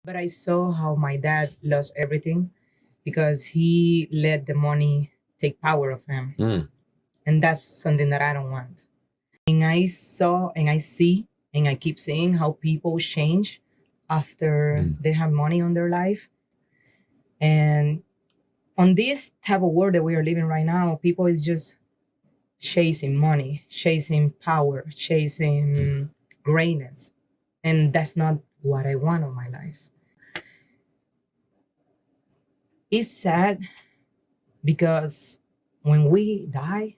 But I saw how my dad lost everything because he let the money take power of him. And that's something that I don't want. And I saw and I see and I keep seeing how people change after they have money on their life. And on this type of world that we are living right now, people is just chasing money, chasing power, chasing greatness. And that's not what I want in my life. It's sad because when we die,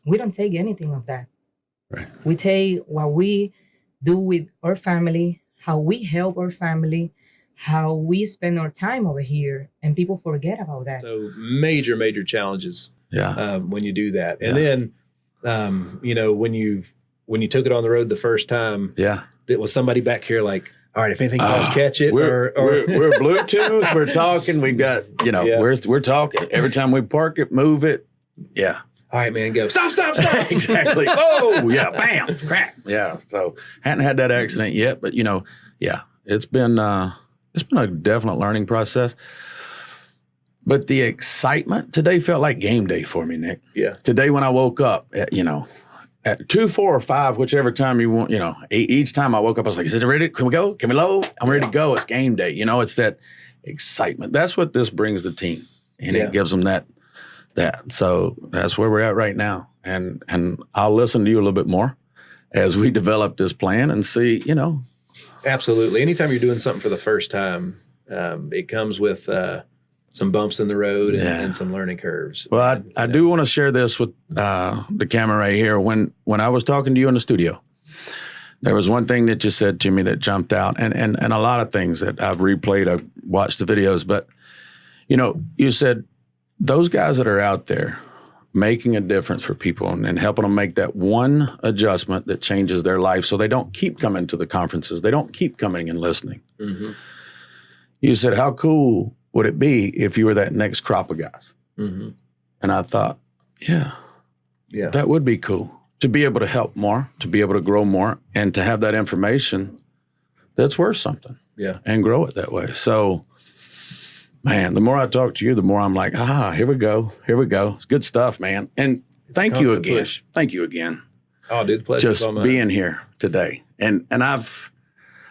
we don't take anything of that. Right. We take what we do with our family, how we help our family, how we spend our time over here, and people forget about that. So major challenges. Yeah. When you do that, and then when you took it on the road the first time, it was somebody back here like, all right, if anything does catch it, we're Bluetooth, we're talking, we've got we're talking every time we park it, move it, all right, man, go stop. Exactly. Oh yeah, bam, crack. Yeah. So hadn't had that accident yet, but it's been a definite learning process. But the excitement today felt like game day for me, Nick. Yeah. Today when I woke up, at 2, 4, or 5, whichever time you want, each time I woke up, I was like, is it ready? Can we go? Can we load? I'm ready to go. It's game day. It's that excitement. That's what this brings the team. And it gives them that. So that's where we're at right now. And I'll listen to you a little bit more as we develop this plan and see, Absolutely. Anytime you're doing something for the first time, it comes with some bumps in the road and some learning curves. Well, I do want to share this with the camera right here. When I was talking to you in the studio, there was one thing that you said to me that jumped out, and a lot of things that I've replayed, I've watched the videos, but, you said those guys that are out there making a difference for people and helping them make that one adjustment that changes their life so they don't keep coming to the conferences, they don't keep coming and listening. Mm-hmm. You said, how cool would it be if you were that next crop of guys? Mm-hmm. And I thought, that would be cool to be able to help more, to be able to grow more, and to have that information that's worth something. Yeah. And grow it that way. So, man, the more I talk to you, the more I'm like, here we go. It's good stuff, man. And thank you again. Push. Thank you again. Oh, dude, pleasure. Just being here today. And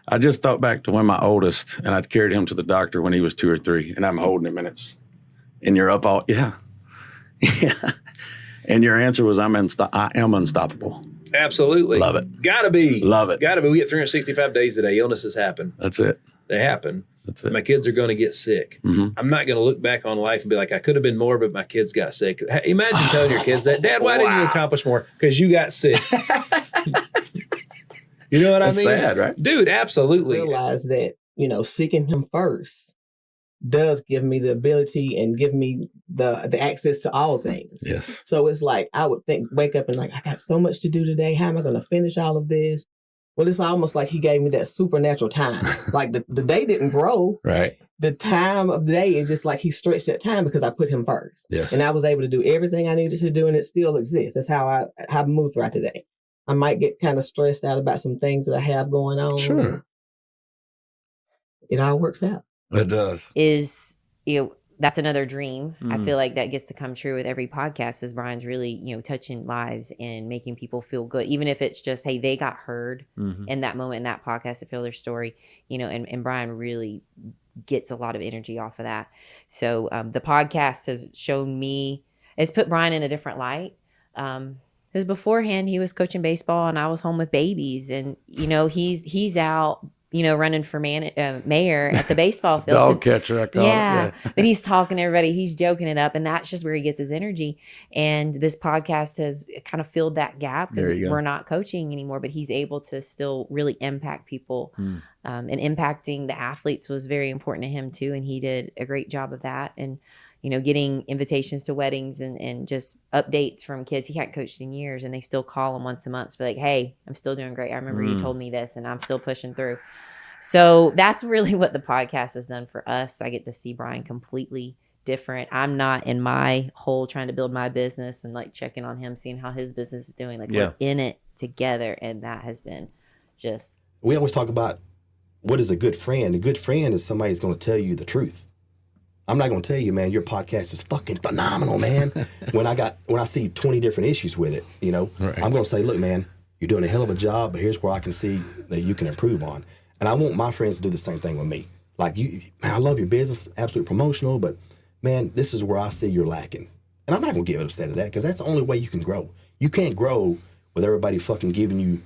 I just thought back to when my oldest, and I carried him to the doctor when he was 2 or 3, and I'm holding him, and you're up all, yeah. And your answer was, I am unstoppable. Absolutely. Love it. Gotta be. Love it. Gotta be. We get 365 days a day. Illnesses happen. That's it. They happen. That's it. My kids are going to get sick. Mm-hmm. I'm not going to look back on life and be like, I could have been more, but my kids got sick. Imagine telling your kids that, Dad, why didn't you accomplish more? Because you got sick. You know what That's I mean? sad, right? Dude, absolutely. Realize that, seeking him first does give me the ability and give me the access to all things. Yes. So it's like, I would wake up and like, I got so much to do today. How am I going to finish all of this? Well, it's almost like he gave me that supernatural time. Like the day didn't grow. Right. The time of the day is just like he stretched that time because I put him first. Yes. And I was able to do everything I needed to do, and it still exists. That's how I move throughout the day. I might get kind of stressed out about some things that I have going on. Sure. It all works out. It does. That's another dream. I feel like that gets to come true with every podcast, is Brian's really, touching lives and making people feel good. Even if it's just, hey, they got heard in that moment, in that podcast, to feel their story, and Brian really gets a lot of energy off of that. So the podcast has shown me, it's put Brian in a different light. Because beforehand he was coaching baseball and I was home with babies, and, he's out, running for mayor at the baseball field. Dog catcher, I call it. Yeah. But he's talking to everybody. He's joking it up. And that's just where he gets his energy. And this podcast has kind of filled that gap because we're not coaching anymore, but he's able to still really impact people. And impacting the athletes was very important to him too. And he did a great job of that. And, getting invitations to weddings and just updates from kids he hadn't coached in years, and they still call him once a month to be like, hey, I'm still doing great. I remember you told me this and I'm still pushing through. So that's really what the podcast has done for us. I get to see Brian completely different. I'm not in my hole trying to build my business and like checking on him, seeing how his business is doing. Like we're in it together. And that has been just. We always talk about what is a good friend? A good friend is somebody who's going to tell you the truth. I'm not going to tell you, man, your podcast is fucking phenomenal, man. when I see 20 different issues with it, you know, right. I'm going to say, look, man, you're doing a hell of a job, but here's where I can see that you can improve on. And I want my friends to do the same thing with me. Like, man, I love your business, absolutely promotional, but man, this is where I see you're lacking. And I'm not going to get upset at that because that's the only way you can grow. You can't grow with everybody fucking giving you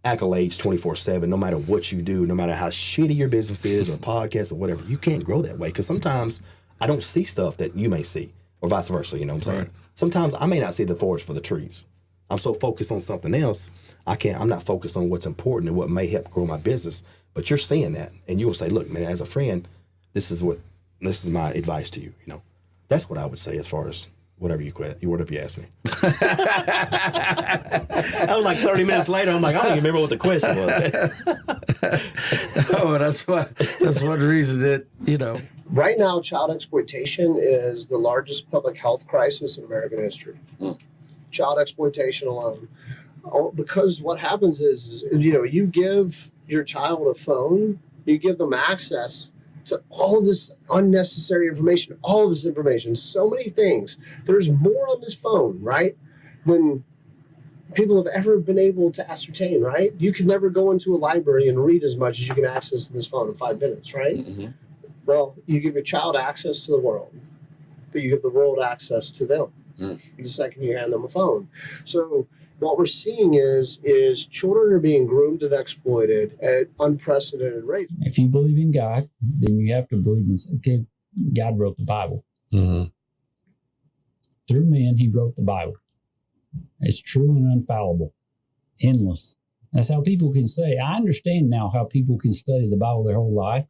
accolades 24/7, no matter what you do, no matter how shitty your business is or podcast or whatever. You can't grow that way because sometimes I don't see stuff that you may see or vice versa, you know what I'm saying? Right. Sometimes I may not see the forest for the trees. I'm so focused on something else, I'm not focused on what's important and what may help grow my business. But you're seeing that and you'll say, look, man, as a friend, this is my advice to you, you know. That's what I would say as far as whatever you ask me. That was like 30 minutes later. I'm like, I don't even remember what the question was. Oh, that's one reason that, you know. Right now, child exploitation is the largest public health crisis in American history. Child exploitation alone. Because what happens is, you know, you give your child a phone, you give them access to all of this unnecessary information, all of this information, so many things. There's more on this phone, right, than people have ever been able to ascertain, right? You could never go into a library and read as much as you can access this phone in 5 minutes, right? Mm-hmm. Well, you give your child access to the world, but you give the world access to them the second you hand them a phone. So what we're seeing is children are being groomed and exploited at unprecedented rates. If you believe in God, then you have to believe in God wrote the Bible. Mm-hmm. Through men, he wrote the Bible. It's true and infallible, endless. That's how people can say. I understand now how people can study the Bible their whole life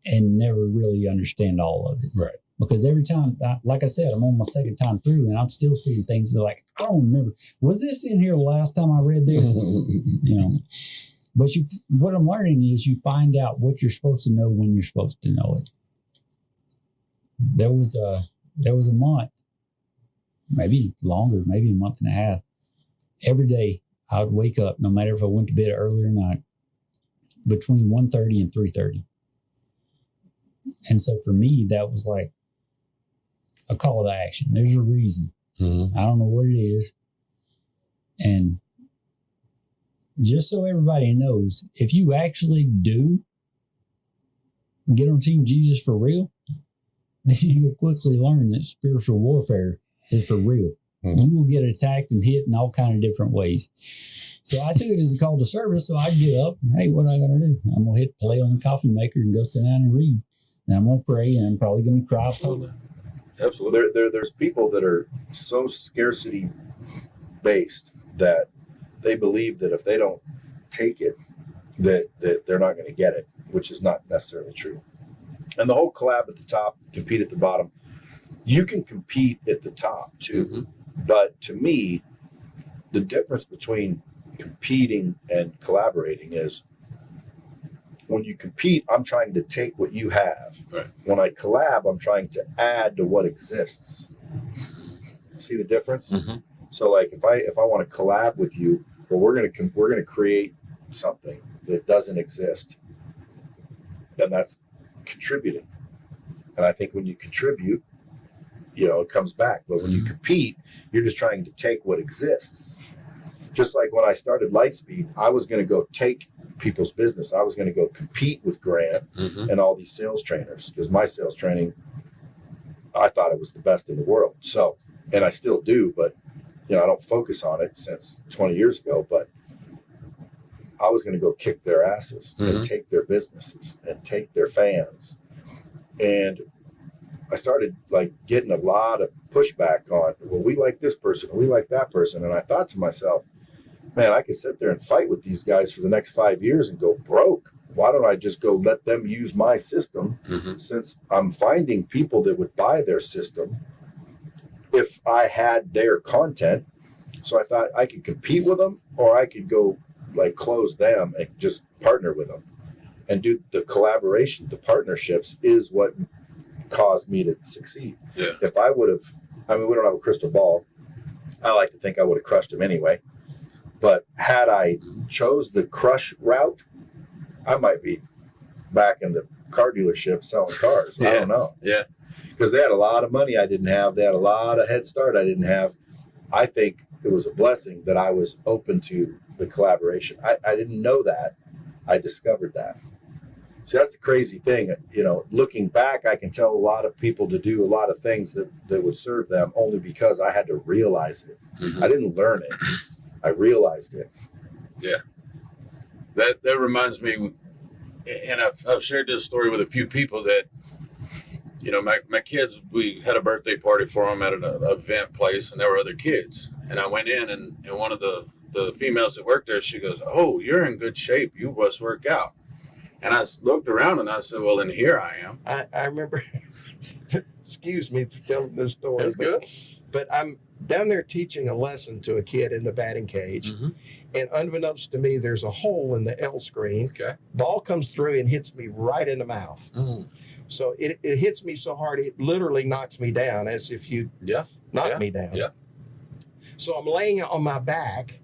and never really understand all of it. Right. Because every time, like I said, I'm on my second time through and I'm still seeing things that are like, I don't remember. Was this in here the last time I read this? You know. But what I'm learning is you find out what you're supposed to know when you're supposed to know it. There was a month, maybe longer, maybe a month and a half. Every day I would wake up, no matter if I went to bed early or not, between 1:30 and 3:30. And so for me, that was like a call to action. There's a reason. Mm-hmm. I don't know what it is. And just so everybody knows, if you actually do get on Team Jesus for real, then you'll quickly learn that spiritual warfare is for real. Mm-hmm. You will get attacked and hit in all kinds of different ways. So I took it as a call to service. So I get up, hey, what am I going to do? I'm going to hit play on the coffee maker and go sit down and read. And I'm going to pray and I'm probably going to cry. Absolutely. There's people that are so scarcity based that they believe that if they don't take it, that they're not going to get it, which is not necessarily true. And the whole collab at the top, compete at the bottom, you can compete at the top too. Mm-hmm. But to me, the difference between competing and collaborating is when you compete, I'm trying to take what you have. Right. When I collab, I'm trying to add to what exists. See the difference? Mm-hmm. So like if I want to collab with you, well, we're gonna create something that doesn't exist, and that's contributing. And I think when you contribute, you know, it comes back. But when you compete, you're just trying to take what exists. Just like when I started Lightspeed, I was going to go take people's business. I was going to go compete with Grant and all these sales trainers because my sales training, I thought it was the best in the world. So, and I still do, but you know, I don't focus on it since 20 years ago, but I was going to go kick their asses and take their businesses and take their fans. And I started like getting a lot of pushback on, well, we like this person, or we like that person. And I thought to myself, man, I could sit there and fight with these guys for the next 5 years and go broke. Why don't I just go let them use my system since I'm finding people that would buy their system if I had their content. So I thought I could compete with them or I could go like close them and just partner with them and do the collaboration. The partnerships is what caused me to succeed. Yeah. If I would have, I mean, we don't have a crystal ball. I like to think I would have crushed him anyway. But had I chose the crush route, I might be back in the car dealership selling cars. I don't know. Yeah. Because they had a lot of money I didn't have. They had a lot of head start I didn't have. I think it was a blessing that I was open to the collaboration. I didn't know that. I discovered that. So that's the crazy thing. You know, looking back, I can tell a lot of people to do a lot of things that would serve them only because I had to realize it. Mm-hmm. I didn't learn it. I realized it. Yeah. That reminds me, and I've shared this story with a few people that, you know, my kids, we had a birthday party for them at an event place, and there were other kids. And I went in, and one of the females that worked there, she goes, "Oh, you're in good shape. You must work out." And I looked around, and I said, "Well, and here I am." I remember, excuse me for telling this story. That's good. But I'm down there teaching a lesson to a kid in the batting cage. Mm-hmm. And unbeknownst to me, there's a hole in the L screen. Okay. Ball comes through and hits me right in the mouth. Mm. So it hits me so hard, it literally knocks me down as if you knocked me down. Yeah. So I'm laying on my back,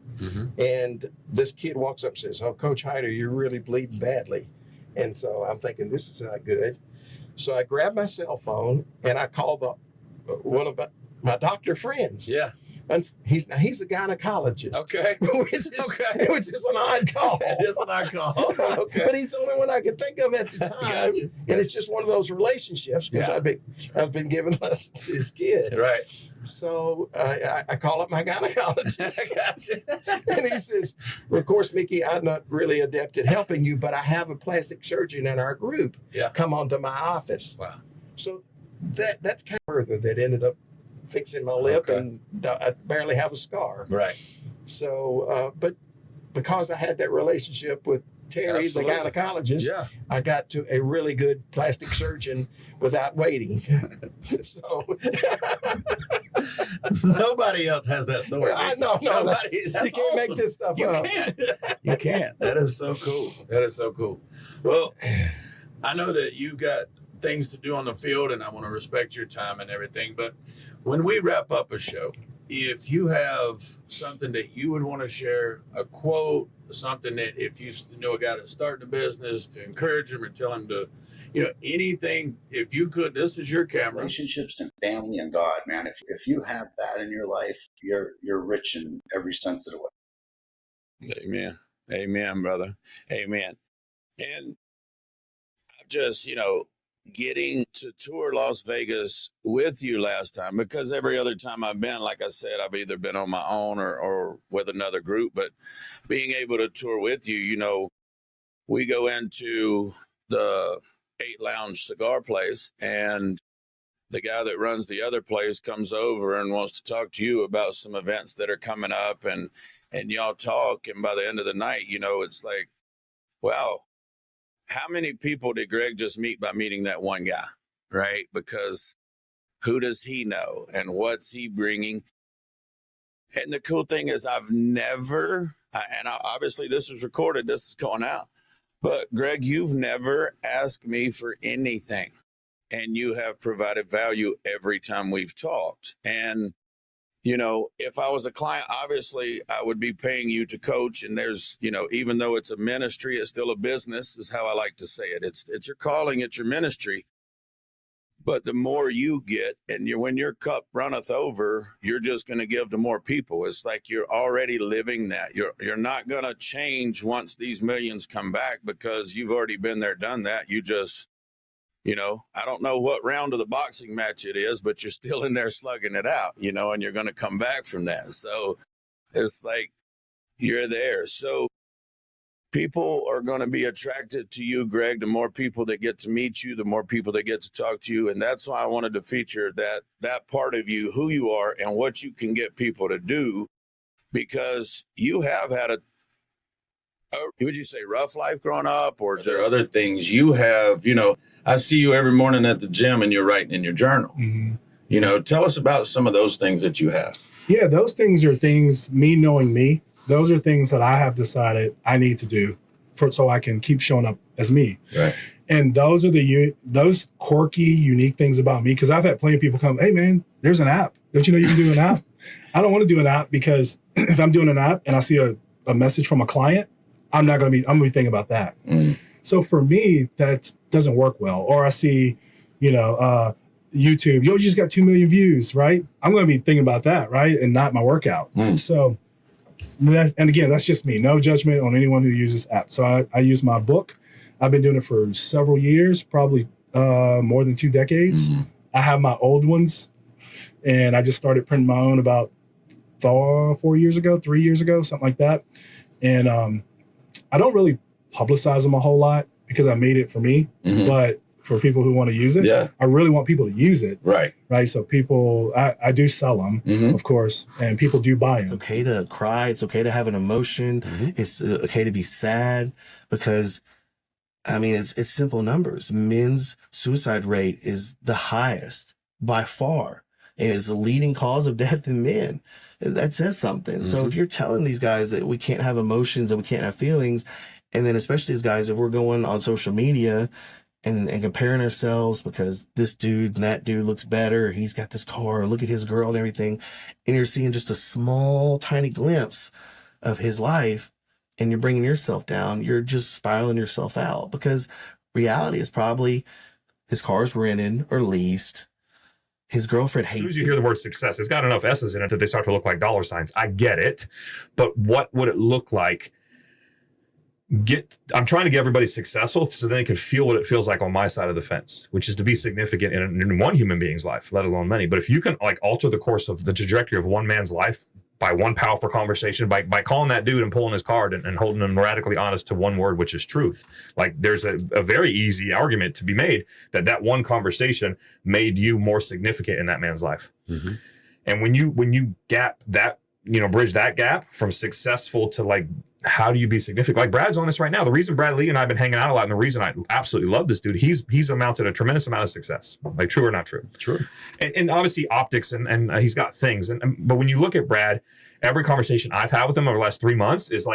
and this kid walks up and says, "Oh, Coach Hyder, you're really bleeding badly." And so I'm thinking, this is not good. So I grab my cell phone and I call one of my doctor friends. Yeah. And he's a gynecologist. Okay. Which is an odd call. It is an odd call. Okay. But he's the only one I could think of at the time. Gotcha. And it's just one of those relationships because I've been giving lessons to his kid. Right. So I call up my gynecologist. I gotcha. And he says, "Well, of course, Mickey, I'm not really adept at helping you, but I have a plastic surgeon in our group come on to my office." Wow. So that's kind of further that ended up fixing my lip, and I barely have a scar. Right. So, but because I had that relationship with Terry, the gynecologist, I got to a really good plastic surgeon without waiting. So nobody else has that story. No, that's you can't awesome. make this stuff up. You can't. That is so cool. That is so cool. Well, I know that you've got things to do on the field, and I want to respect your time and everything, but when we wrap up a show, if you have something that you would want to share, a quote, something that if you know a guy that's starting a business, to encourage him or tell him to, you know, anything, if you could, this is your camera. Relationships and family and God, man. If you have that in your life, you're rich in every sense of the way. Amen. Amen, brother. Amen. And I've just, you know, getting to tour Las Vegas with you last time, because every other time I've been, like I said, I've either been on my own or with another group, but being able to tour with you, you know, we go into the 8 Lounge cigar place, and the guy that runs the other place comes over and wants to talk to you about some events that are coming up, and y'all talk, and by the end of the night, you know, it's like, wow, how many people did Greg just meet by meeting that one guy, right? Because who does he know and what's he bringing? And the cool thing is I've never, and obviously this is recorded, this is going out, but Greg, you've never asked me for anything, and you have provided value every time we've talked. And you know, if I was a client, obviously I would be paying you to coach. And there's, you know, even though it's a ministry, it's still a business, is how I like to say it. It's your calling, it's your ministry. But the more you get, and when your cup runneth over, you're just going to give to more people. It's like you're already living that. You're not going to change once these millions come back, because you've already been there, done that. You just, you know, I don't know what round of the boxing match it is, but you're still in there slugging it out, you know, and you're going to come back from that. So it's like you're there. So people are going to be attracted to you, Greg. The more people that get to meet you, the more people that get to talk to you. And that's why I wanted to feature that part of you, who you are and what you can get people to do, because you have had would you say rough life growing up, or are there other things you have? You know, I see you every morning at the gym and you're writing in your journal. Mm-hmm. You know, tell us about some of those things that you have. Yeah, those things are things, me knowing me, those are things that I have decided I need to do so I can keep showing up as me. Right. And those are those quirky, unique things about me, because I've had plenty of people come, "Hey man, there's an app. Don't you know you can do an app?" I don't want to do an app, because if I'm doing an app and I see a message from a client, I'm gonna be thinking about that. Mm. So for me, that doesn't work well. Or I see, YouTube, you just got 2 million views, right? I'm going to be thinking about that, right? And not my workout. So, and again, that's just me. No judgment on anyone who uses apps. So I use my book. I've been doing it for several years, probably more than 2 decades. I have my old ones, and I just started printing my own about 3 years ago, something like that. And I don't really publicize them a whole lot because I made it for me, but for people who want to use it, I really want people to use it. Right. So people, I do sell them, of course, and people do buy them. It's okay to cry. It's okay to have an emotion. It's okay to be sad because, I mean, it's simple numbers. Men's suicide rate is the highest by far. It is the leading cause of death in men. That says something. So if you're telling these guys that we can't have emotions and we can't have feelings, and then especially as guys, if we're going on social media and comparing ourselves because this dude and that dude looks better, he's got this car, look at his girl and everything, and you're seeing just a small, tiny glimpse of his life, and you're bringing yourself down, you're just spiraling yourself out because reality is probably his car's rented or leased. His girlfriend hates it. As soon as you hear the word success, it's got enough S's in it that they start to look like dollar signs. I get it. But what would it look like? I'm trying to get everybody successful so they can feel what it feels like on my side of the fence, which is to be significant in one human being's life, let alone many. But if you can alter the course of the trajectory of one man's life by one powerful conversation, by calling that dude and pulling his card and holding him radically honest to one word, which is truth. There's a very easy argument to be made that one conversation made you more significant in that man's life. And when you gap that, bridge that gap from successful to how do you be significant? Like Brad's on this right now. The reason Brad Lee and I have been hanging out a lot, and the reason I absolutely love this dude, he's amounted a tremendous amount of success. True or not true? True. And obviously optics and he's got things. But when you look at Brad, every conversation I've had with him over the last 3 months is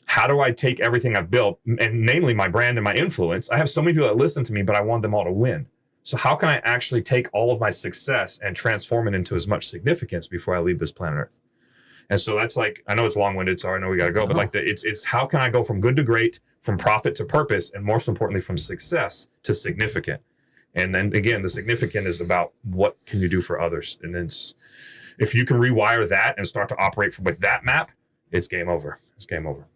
how do I take everything I've built, and namely my brand and my influence? I have so many people that listen to me, but I want them all to win. So how can I actually take all of my success and transform it into as much significance before I leave this planet Earth? And so that's I know it's long-winded, so I know we got to go, but it's how can I go from good to great, from profit to purpose, and most importantly, from success to significant. And then again, the significant is about what can you do for others. And then if you can rewire that and start to operate with that map, it's game over. It's game over.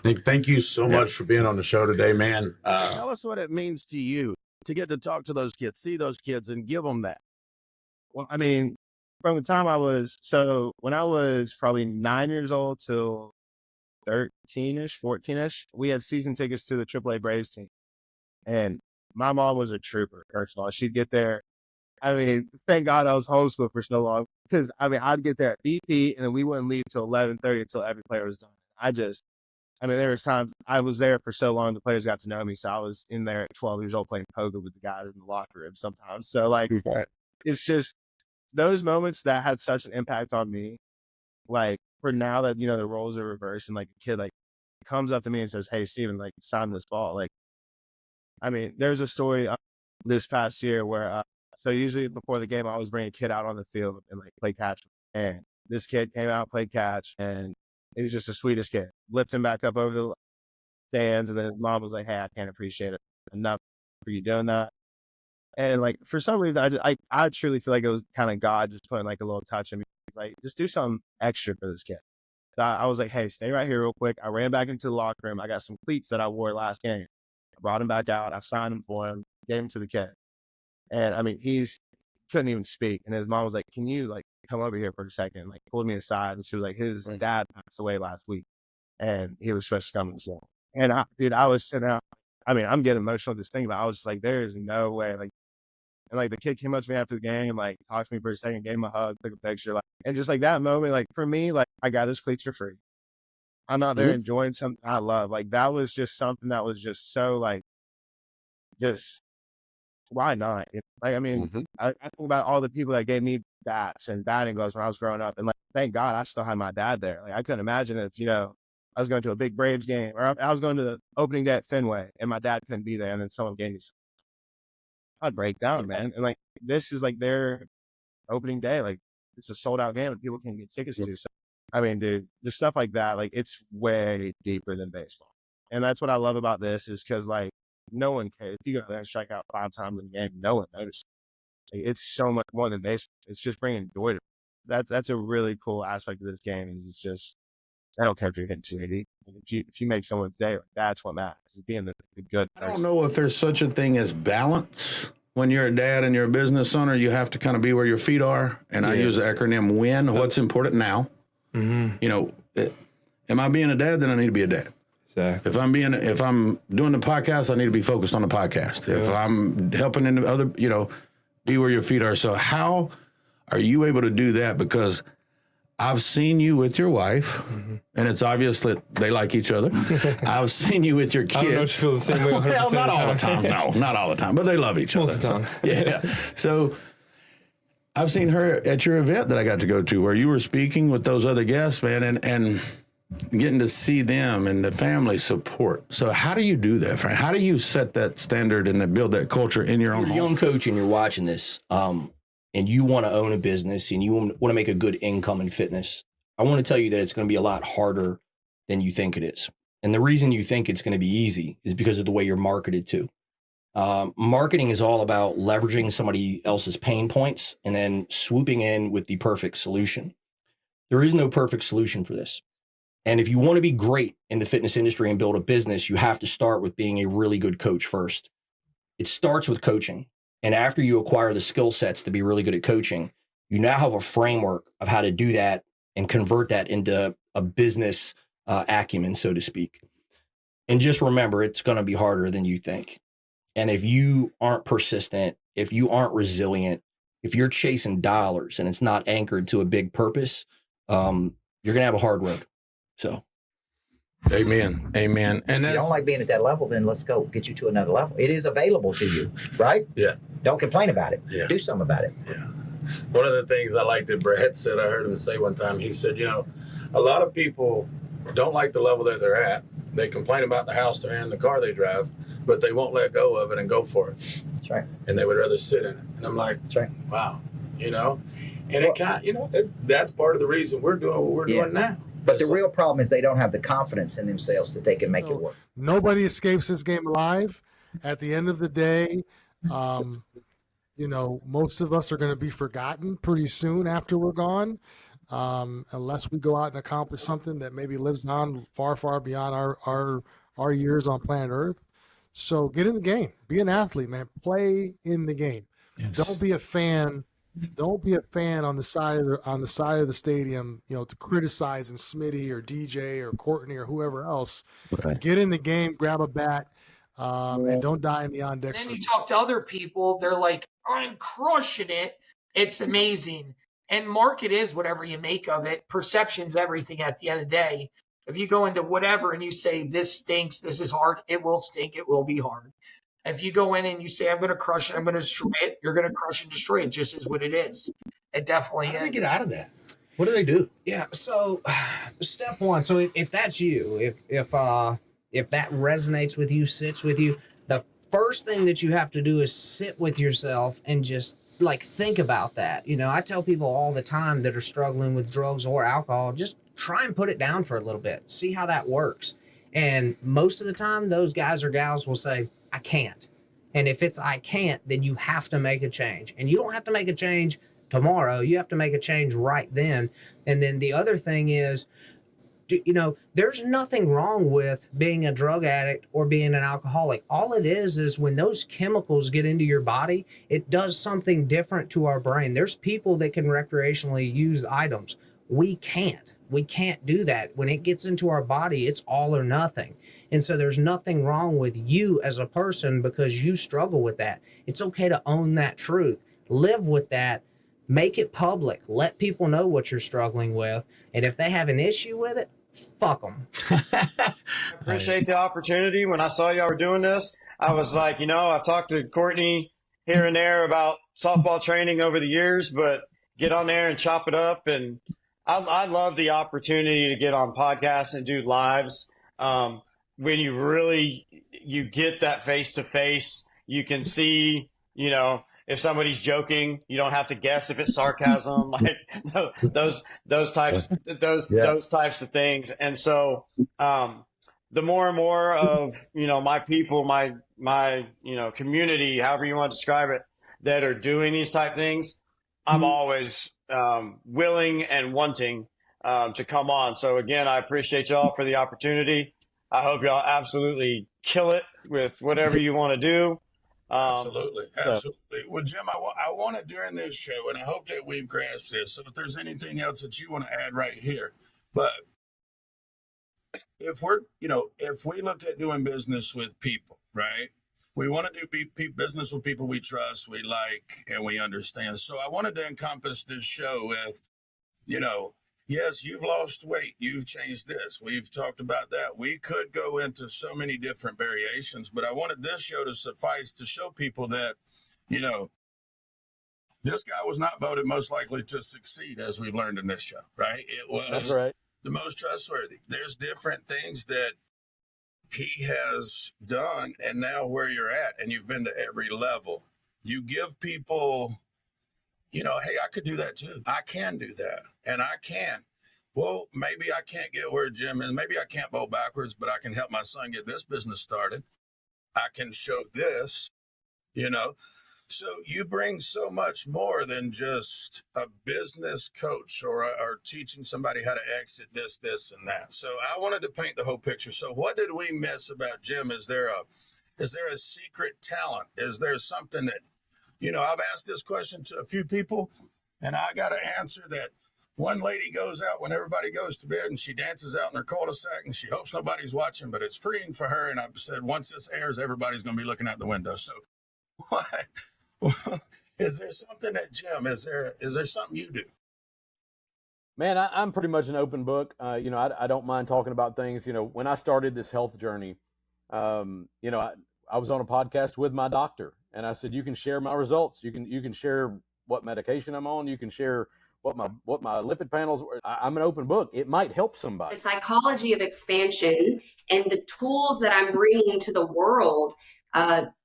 Nick, thank you so much for being on the show today, man. Tell us what it means to you to get to talk to those kids, see those kids, and give them that. Well, I mean, from the time when I was probably 9 years old till 13-ish, 14-ish, we had season tickets to the AAA Braves team. And my mom was a trooper, first of all. She'd get there. I mean, thank God I was homeschooled for so long because, I'd get there at BP and then we wouldn't leave till 11:30 until every player was done. There was times I was there for so long, the players got to know me. So I was in there at 12 years old playing poker with the guys in the locker room sometimes. So it's just those moments that had such an impact on me. For now that, the roles are reversed and a kid comes up to me and says, "Hey, Steven, sign this ball." There's a story this past year where, so usually before the game, I always bring a kid out on the field and play catch. And this kid came out, played catch, and he was just the sweetest kid. Lifted him back up over the stands, and then his mom was like, "Hey, I can't appreciate it enough for you doing that." And for some reason, I truly feel like it was kind of God just putting a little touch in me, just do something extra for this kid. So I was like, "Hey, stay right here real quick." I ran back into the locker room. I got some cleats that I wore last game. I brought him back out. I signed him for him, gave him to the kid. And he's couldn't even speak. And his mom was like, "Can you come over here for a second?" Pulled me aside, and she was like, his dad passed away last week, and he was supposed to come to school. And I was sitting out. I'm getting emotional just thinking about it. I was just like, there is no way. And the kid came up to me after the game, talked to me for a second, gave him a hug, took a picture, and just that moment, for me, I got this cleats for free. I'm out there enjoying something I love. That was just something that was just so just why not? I think about all the people that gave me bats and batting gloves when I was growing up, and thank God I still had my dad there. I couldn't imagine if I was going to a big Braves game or I was going to the opening day at Fenway and my dad couldn't be there, and then someone gave me something. I'd break down, man. And this is their opening day. It's a sold out game and people can get tickets to. So, dude, just stuff like that. It's way deeper than baseball. And that's what I love about this is because, like, no one cares. If you go there and strike out 5 times in a game, no one notices. It's so much more than baseball. It's just bringing joy to it. That's a really cool aspect of this game. Is it's just, I don't care if you're hitting 280. If you make someone's day, that's what matters. Is being the good person. I don't know if there's such a thing as balance. When you're a dad and you're a business owner, you have to kind of be where your feet are. And I use the acronym WIN. What's important now? Mm-hmm. You know, am I being a dad? Then I need to be a dad. Exactly. If I'm doing the podcast, I need to be focused on the podcast. Yeah. If I'm helping in the other, be where your feet are. So how are you able to do that? Because I've seen you with your wife, and it's obvious that they like each other. I've seen you with your kids. I don't know if you feel the same way 100% well, not all the time. No, not all the time. But they love each other. Most of the time. Yeah. So I've seen her at your event that I got to go to where you were speaking with those other guests, man, and getting to see them and the family support. So how do you do that, Frank? How do you set that standard and build that culture in your own home? You're a young coach and you're watching this, and you want to own a business and you want to make a good income in fitness, I want to tell you that it's going to be a lot harder than you think it is. And the reason you think it's going to be easy is because of the way you're marketed to. Marketing is all about leveraging somebody else's pain points and then swooping in with the perfect solution. There is no perfect solution for this. And if you want to be great in the fitness industry and build a business, you have to start with being a really good coach first. It starts with coaching. And after you acquire the skill sets to be really good at coaching, you now have a framework of how to do that and convert that into a business acumen, so to speak. And just remember, it's going to be harder than you think. And if you aren't persistent, if you aren't resilient, if you're chasing dollars and it's not anchored to a big purpose, you're going to have a hard road. So. Amen. Amen. And if you don't like being at that level, then let's go get you to another level. It is available to you, right? Yeah. Don't complain about it. Yeah. Do something about it. Yeah. One of the things I like that Brett said, I heard him say one time, he said, a lot of people don't like the level that they're at. They complain about the house they're in, the car they drive, but they won't let go of it and go for it. That's right. And they would rather sit in it. And I'm like, that's right. Wow. And it kind of, that's part of the reason we're doing what we're doing now. But the real problem is they don't have the confidence in themselves that they can make it work. Nobody escapes this game alive. At the end of the day, most of us are going to be forgotten pretty soon after we're gone, unless we go out and accomplish something that maybe lives on far, far beyond our years on planet Earth. So get in the game. Be an athlete, man. Play in the game. Yes. Don't be a fan. Don't be a fan on the side of the stadium, to criticize and Smitty or DJ or Courtney or whoever else. Right. Get in the game, grab a bat, and don't die in the on deck. Then you talk to other people, they're like, I'm crushing it. It's amazing. And market is whatever you make of it. Perception's everything at the end of the day. If you go into whatever and you say, this stinks, this is hard, it will stink, it will be hard. If you go in and you say, I'm going to crush it, I'm going to destroy it, you're going to crush and destroy it. Just is what it is. It definitely is. How do they get out of that? What do they do? Yeah. So step one. So if that's you, if that resonates with you, sits with you, the first thing that you have to do is sit with yourself and just think about that. I tell people all the time that are struggling with drugs or alcohol, just try and put it down for a little bit. See how that works. And most of the time, those guys or gals will say, I can't. And if it's I can't, then you have to make a change. And you don't have to make a change tomorrow. You have to make a change right then. And then the other thing is, there's nothing wrong with being a drug addict or being an alcoholic. All it is when those chemicals get into your body, it does something different to our brain. There's people that can recreationally use items. We can't. We can't do that. When it gets into our body, it's all or nothing. And so there's nothing wrong with you as a person because you struggle with that. It's okay to own that truth. Live with that. Make it public. Let people know what you're struggling with. And if they have an issue with it, fuck them. I appreciate the opportunity. When I saw y'all were doing this, I was like, I've talked to Courtney here and there about softball training over the years, but get on there and chop it up. And I love the opportunity to get on podcasts and do lives. When you get that face to face, you can see, if somebody's joking, you don't have to guess if it's sarcasm, those types of things. And so, the more and more of, my people, my, community, however you want to describe it, that are doing these type things, I'm always willing and wanting to come on. So again, I appreciate y'all for the opportunity. I hope y'all absolutely kill it with whatever you want to do. Absolutely. Well, Jim, I want it during this show, and I hope that we've grasped this. So if there's anything else that you want to add right here, but if we look at doing business with people, right? We want to do business with people we trust, we like, and we understand. So I wanted to encompass this show with, yes, you've lost weight. You've changed this. We've talked about that. We could go into so many different variations, but I wanted this show to suffice to show people that, this guy was not voted most likely to succeed, as we've learned in this show, right? It was the most trustworthy. There's different things that he has done, and now where you're at, and you've been to every level. You give people, hey, I could do that too. I can do that, and I can. Well, maybe I can't get where Jim is. Maybe I can't bowl backwards, but I can help my son get this business started. I can show this, So you bring so much more than just a business coach or teaching somebody how to exit this, and that. So I wanted to paint the whole picture. So what did we miss about Jim? Is there a secret talent? Is there something that, I've asked this question to a few people, and I got an answer that one lady goes out when everybody goes to bed and she dances out in her cul-de-sac and she hopes nobody's watching, but it's freeing for her. And I've said, once this airs, everybody's going to be looking out the window. So what? Is there something that Jim, is there something you do? Man, I'm pretty much an open book. I don't mind talking about things. When I started this health journey, I was on a podcast with my doctor, and I said, you can share my results. You can share what medication I'm on. You can share what my lipid panels were. I'm an open book. It might help somebody. The psychology of expansion and the tools that I'm bringing to the world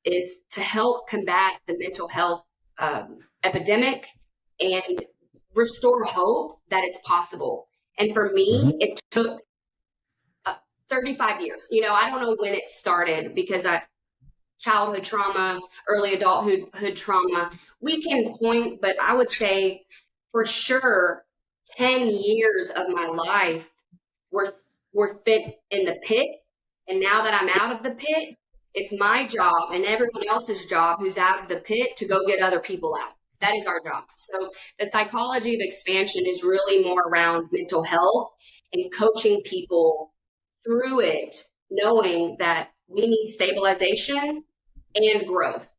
is to help combat the mental health epidemic and restore hope that it's possible. And for me, it took 35 years. I don't know when it started because childhood trauma, early adulthood trauma, we can point, but I would say for sure 10 years of my life were spent in the pit. And now that I'm out of the pit, it's my job and everyone else's job who's out of the pit to go get other people out. That is our job. So the psychology of expansion is really more around mental health and coaching people through it, knowing that we need stabilization and growth.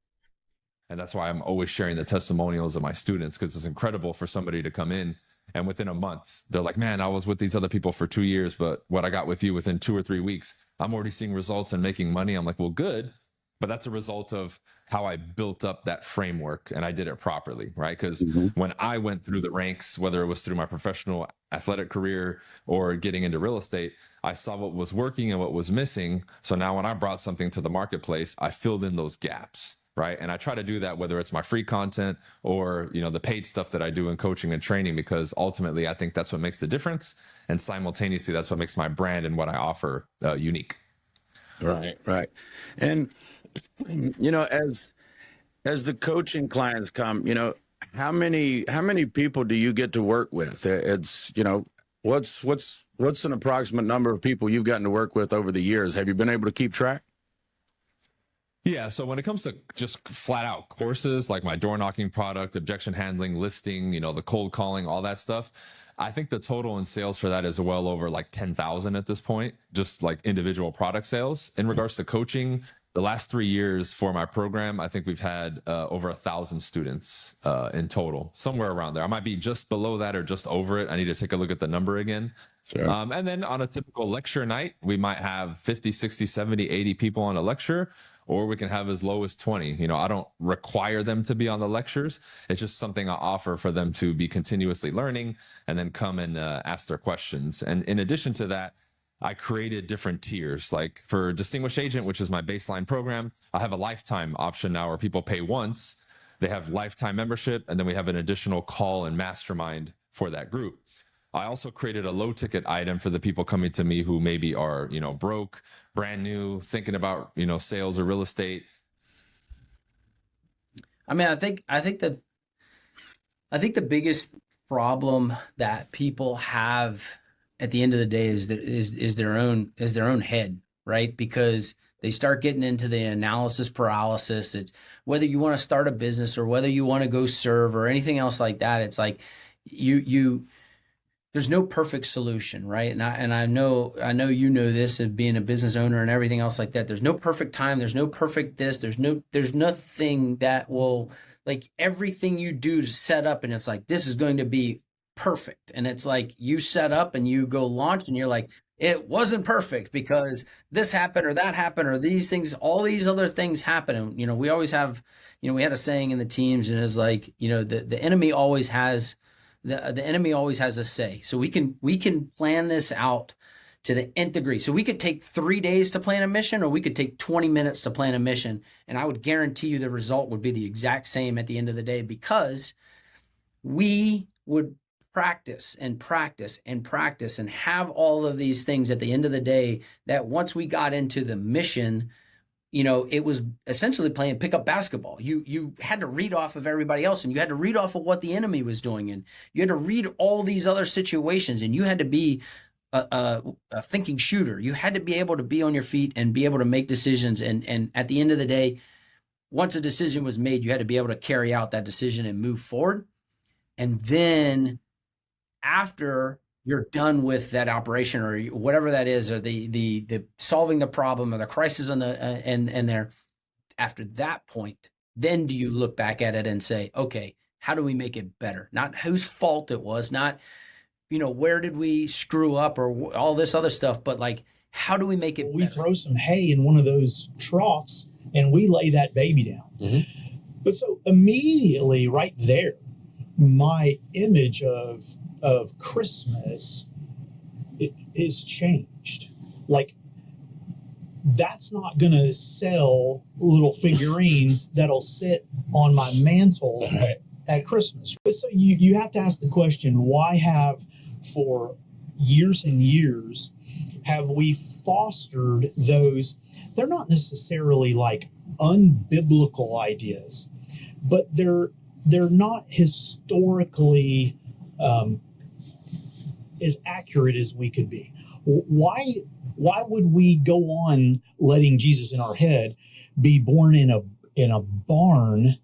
And that's why I'm always sharing the testimonials of my students, because it's incredible for somebody to come in and within a month, they're like, man, I was with these other people for 2 years, but what I got with you within 2 or 3 weeks, I'm already seeing results and making money. I'm like, well, good. But that's a result of how I built up that framework and I did it properly, right? Because when I went through the ranks, whether it was through my professional athletic career or getting into real estate, I saw what was working and what was missing. So now when I brought something to the marketplace, I filled in those gaps, right? And I try to do that, whether it's my free content or, the paid stuff that I do in coaching and training, because ultimately I think that's what makes the difference. And simultaneously, that's what makes my brand and what I offer unique. Right. And, as the coaching clients come, how many people do you get to work with? It's, what's an approximate number of people you've gotten to work with over the years? Have you been able to keep track? Yeah. So when it comes to just flat out courses, like my door knocking product, objection handling, listing, the cold calling, all that stuff, I think the total in sales for that is well over like 10,000 at this point, just like individual product sales. In regards to coaching, the last 3 years for my program, I think we've had over 1,000 students in total, somewhere around there. I might be just below that or just over it. I need to take a look at the number again. Sure. And then on a typical lecture night, we might have 50, 60, 70, 80 people on a lecture, or we can have as low as 20. I don't require them to be on the lectures. It's just something I offer for them to be continuously learning and then come and ask their questions. And in addition to that, I created different tiers. Like for Distinguished Agent, which is my baseline program, I have a lifetime option now where people pay once. They have lifetime membership, and then we have an additional call and mastermind for that group. I also created a low ticket item for the people coming to me who maybe are, broke, brand new, thinking about, sales or real estate. I mean, I think the biggest problem that people have at the end of the day is their own head, right? Because they start getting into the analysis paralysis. It's whether you want to start a business or whether you want to go serve or anything else like that. It's like there's no perfect solution, right? And I know you know this as being a business owner and everything else like that. There's no perfect time. There's no perfect this. There's nothing that will, like, everything you do to set up and it's like, this is going to be perfect. And it's like you set up and you go launch and you're like, it wasn't perfect because this happened or that happened or these things, all these other things happen. And, we always have, we had a saying in the teams and it's like, the enemy always has the enemy always has a say. So we can plan this out to the nth degree. So we could take 3 days to plan a mission, or we could take 20 minutes to plan a mission. And I would guarantee you the result would be the exact same at the end of the day, because we would practice and practice and practice and have all of these things at the end of the day, that once we got into the mission, it was essentially playing pickup basketball. You had to read off of everybody else, and you had to read off of what the enemy was doing, and you had to read all these other situations, and you had to be a thinking shooter. You had to be able to be on your feet and be able to make decisions. And at the end of the day, once a decision was made, you had to be able to carry out that decision and move forward. And then after you're done with that operation or whatever that is, or the solving the problem or the crisis on the and there, after that point, then do you look back at it and say, okay, how do we make it better? Not whose fault it was, not, where did we screw up or all this other stuff, but like, how do we make it We better? throw some hay in one of those troughs and we lay that baby down. Mm-hmm. But so immediately right there, my image of Christmas is changed. Like, that's not going to sell little figurines that'll sit on my mantle at Christmas. So you have to ask the question, why have, for years and years, have we fostered those? They're not necessarily like unbiblical ideas, but they're not historically as accurate as we could be. Why would we go on letting Jesus in our head be born in a barn,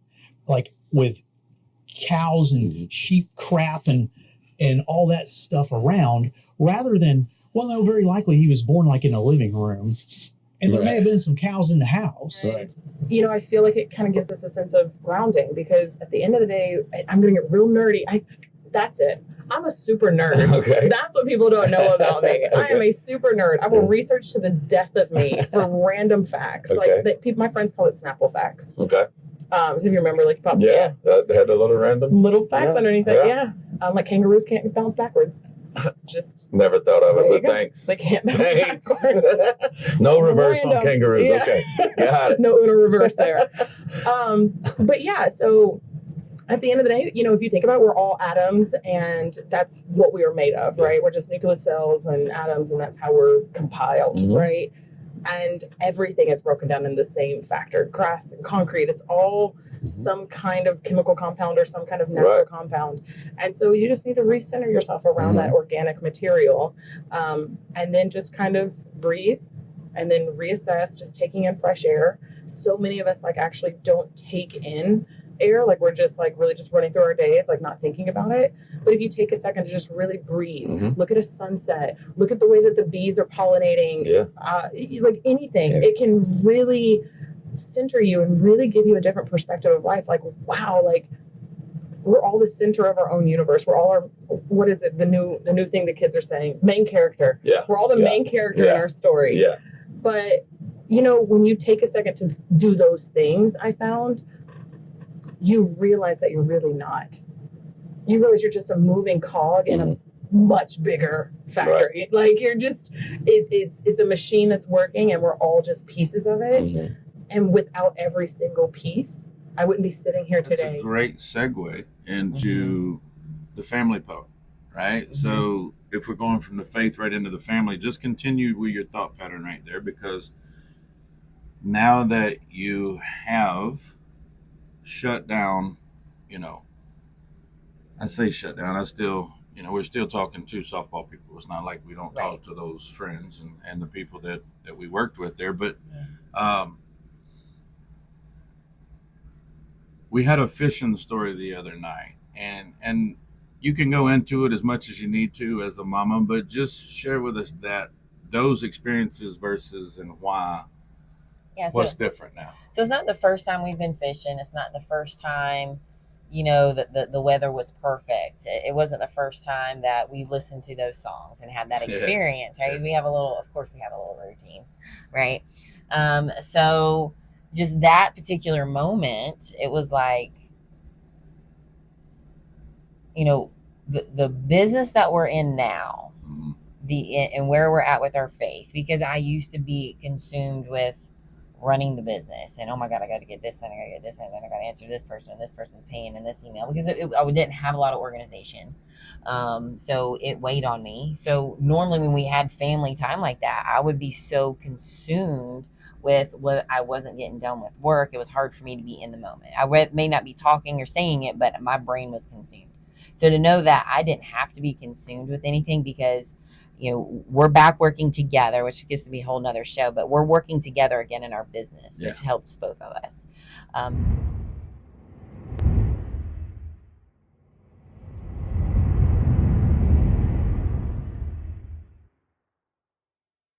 like with cows and sheep crap and all that stuff around, rather than, well, no, very likely he was born like in a living room, and there may have been some cows in the house. Right. I feel like it kind of gives us a sense of grounding, because at the end of the day, I'm going to get real nerdy. That's it. I'm a super nerd. Okay. That's what people don't know about me. I am a super nerd. I will research to the death of me for random facts. Okay. Like my friends call it Snapple facts. Okay. So if you remember, like probably Yeah. They had a little random. little facts underneath it. Yeah. Like kangaroos can't bounce backwards. Just Never thought of there you it, but go. thanks. They can't bounce Thanks. backwards. No reverse on Random. kangaroos. Yeah. Okay. Got it. No Uno reverse there. But yeah, so at the end of the day, if you think about it, we're all atoms, and that's what we are made of, right? We're just nucleus cells and atoms, and that's how we're compiled, Mhm. right? And everything is broken down in the same factor. Grass and concrete, it's all some kind of chemical compound or some kind of natural Right. compound. And so you just need to recenter yourself around that organic material, and then just kind of breathe and then reassess, just taking in fresh air. So many of us actually don't take in air, we're just really just running through our days, not thinking about it. But if you take a second to just really breathe, look at a sunset, look at the way that the bees are pollinating, anything, it can really center you and really give you a different perspective of life. Wow, we're all the center of our own universe. We're all what is it? The new thing the kids are saying, main character. Yeah. We're all the main character in our story. Yeah. But when you take a second to do those things, I found, you realize that you're really not. You realize you're just a moving cog in a much bigger factory. You're just, it's a machine that's working, and we're all just pieces of it. And without every single piece, I wouldn't be sitting here That's today. a great segue into the family part. right? So if we're going from the faith right into the family, just continue with your thought pattern right there, because now that you have shut down, you know, I say shut down, I still, you know, we're still talking to softball people. It's not like we don't talk to those friends and the people that we worked with there, but we had a fishing story the other night, and you can go into it as much as you need to as a mama, but just share with us that those experiences versus and why. Yeah, What's different now? So it's not the first time we've been fishing. It's not the first time, you know, that the weather was perfect. It wasn't the first time that we listened to those songs and had that experience, right? We have a little, of course, we have a little routine, right? So just that particular moment, it was like, you know, the business that we're in now, and where we're at with our faith, because I used to be consumed with running the business and, oh my God, I got to get this and I got to get this and then I got to answer this person and this person's paying in this email, because I didn't have a lot of organization. So it weighed on me. So normally when we had family time like that, I would be so consumed with what I wasn't getting done with work. It was hard for me to be in the moment. I may not be talking or saying it, but my brain was consumed. So to know that I didn't have to be consumed with anything, because you know, we're back working together, which gets to be a whole nother show, but we're working together again in our business, which helps both of us.